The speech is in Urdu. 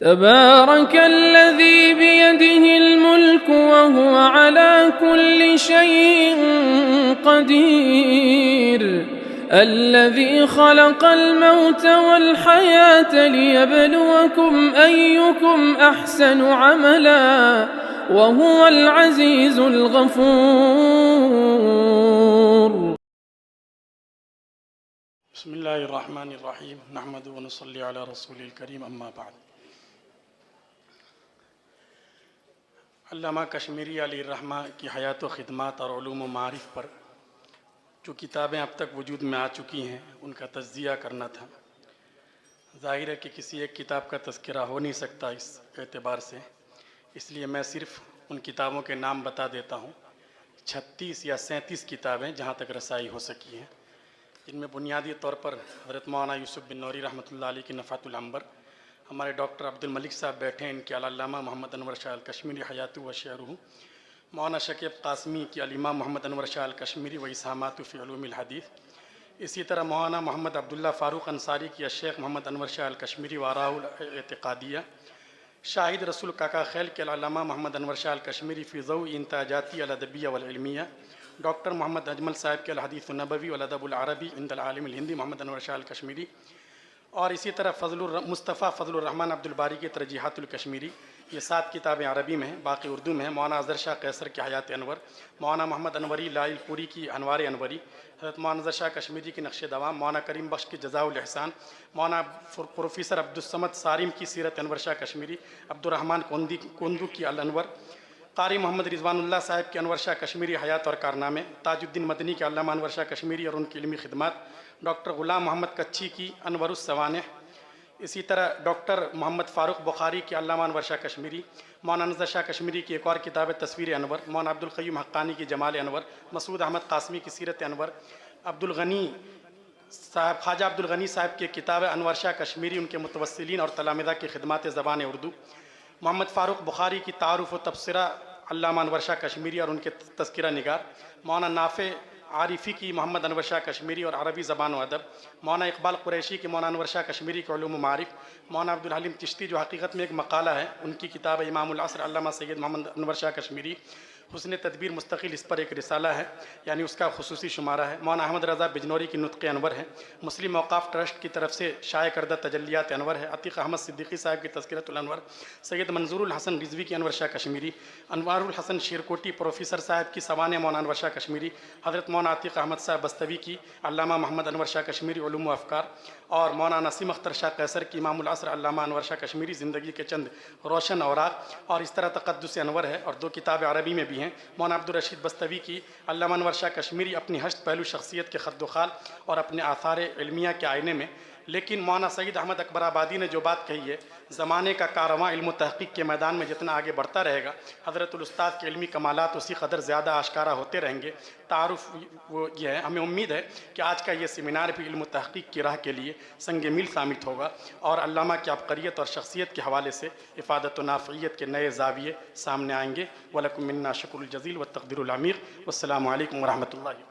تبارك الذي بيده الملك وهو على كل شيء قدير الذي خلق الموت والحياة ليبلوكم أيكم أحسن عملا وهو العزيز الغفور. بسم اللہ الرحمن الرحیم نحمد و نصلی علی رسول الکریم اما بعد. علامہ کشمیری علیہ الرحمہ کی حیات و خدمات اور علوم و معارف پر جو کتابیں اب تک وجود میں آ چکی ہیں ان کا تجزیہ کرنا تھا. ظاہر ہے کہ کسی ایک کتاب کا تذکرہ ہو نہیں سکتا اس اعتبار سے، اس لیے میں صرف ان کتابوں کے نام بتا دیتا ہوں. 36 یا 37 کتابیں جہاں تک رسائی ہو سکی ہیں، جن میں بنیادی طور پر حضرت مولانا یوسف بن نوری رحمۃ اللہ علیہ کی نفحۃ العنبر، ہمارے ڈاکٹر عبد الملک صاحب بیٹھے ہیں، ان کے علامہ محمد انور شاہ الکشمیری حیات و شعرہ، مولانا شکیب قاسمی کی الامام محمد انور شاہ الکشمیری و اسہامات فی علوم الحدیث، اسی طرح مولانا محمد عبداللہ فاروق انصاری کی الشیخ محمد انور شاہ الکشمیری و آراء الاعتقادیہ، شاہد رسول کاکا خیل کے علامہ محمد انور شاہ الکشمیری فی ضوء انتاجاتی الادبیہ والعلمیہ، ڈاکٹر محمد اجمل صاحب کے الحدیث النبوی والادب العربی عند العالم الہندی محمد انور شاہ الکشمیری، اور اسی طرح مصطفیٰ فضل الرحمن عبد الباری کی ترجیحات الکشمیری. یہ 7 کتابیں عربی میں ہیں، باقی اردو میں ہیں. مولانا اظہر شاہ قیصر کی حیات انور، مولانا محمد انوری لائل پوری کی انوار انوری، حضرت مولانا اظہر شاہ کشمیری کی نقش دوام، مولانا کریم بخش کی جزاء الاحسان، مولانا پروفیسر عبدالصمد صارم کی سیرت انور شاہ کشمیری، عبد الرحمن کوندو کی الانور، قاری محمد رضوان اللہ صاحب کے انور شاہ کشمیری حیات اور کارنامے، تاج الدین مدنی کے علامہ انور شاہ کشمیری اور ان کی علمی خدمات، ڈاکٹر غلام محمد کچھی کی انور السوانح، اسی طرح ڈاکٹر محمد فاروق بخاری کی علامہ انور شاہ کشمیری، مولانا نظر شاہ کشمیری کی ایک اور کتاب ہے تصویر انور، مولانا عبد القیوم حقانی کی جمال انور، مسعود احمد قاسمی کی سیرت انور، خواجہ عبد الغنی صاحب کی کتاب ہے انور شاہ کشمیری، ان کے متوسلین اور تلامذہ کی خدمات زبان اردو، محمد فاروق بخاری کی تعارف و تبصرہ علامہ انور شاہ کشمیری اور ان کے تذکرہ نگار، مولانا نافع عارفی کی محمد انور شاہ کشمیری اور عربی زبان و ادب، مولانا اقبال قریشی کی مولانا انور شاہ کشمیری کے علوم و معارف، مولانا عبدالحلیم چشتی جو حقیقت میں ایک مقالہ ہے، ان کی کتاب ہے امام العصر علامہ سید محمد انور شاہ کشمیری، حسن تدبیر مستقل اس پر ایک رسالہ ہے، یعنی اس کا خصوصی شمارہ ہے. مولانا احمد رضا بجنوری کی نطق انور ہے، مسلم اوقاف ٹرسٹ کی طرف سے شائع کردہ تجلیات انور ہے، عتیق احمد صدیقی صاحب کی تذکرۃ الانور، سید منظور الحسن رضوی کی انور شاہ کشمیری، انوار الحسن شیرکوٹی پروفیسر صاحب کی سوانح مولانا انور شاہ کشمیری، حضرت مولانا عتیق احمد صاحب بستوی کی علامہ محمد انور شاہ کشمیری علوم و افکار، اور مولانا نسیم اختر شاہ قیصر کی امام العصر علامہ انور شاہ کشمیری زندگی کے چند روشن اوراق، اور اس طرح تقدس انور ہے، اور 2 کتابیں عربی میں بھی ہیں. مولانا عبدالرشید بستوی کی علامہ انور شاہ کشمیری اپنی 8 پہلو شخصیت کے خط و خال اور اپنے آثار علمیہ کے آئینے میں. لیکن مولانا سید احمد اکبر آبادی نے جو بات کہی ہے، زمانے کا کارواں علم و تحقیق کے میدان میں جتنا آگے بڑھتا رہے گا، حضرت الاستاذ کے علمی کمالات اسی قدر زیادہ آشکارا ہوتے رہیں گے. تعارف وہ یہ ہے، ہمیں امید ہے کہ آج کا یہ سیمینار بھی علم و تحقیق کی راہ کے لیے سنگ میل ثابت ہوگا، اور علامہ کی عبقریت اور شخصیت کے حوالے سے افادت و نافعیت کے نئے زاویے سامنے آئیں گے. وَلَكُم مِنَّا شُكْرُ الْجَزِيلُ وَالتَّقْدِيرُ الْعَمِيقُ. والسلام علیکم ورحمۃ اللہ.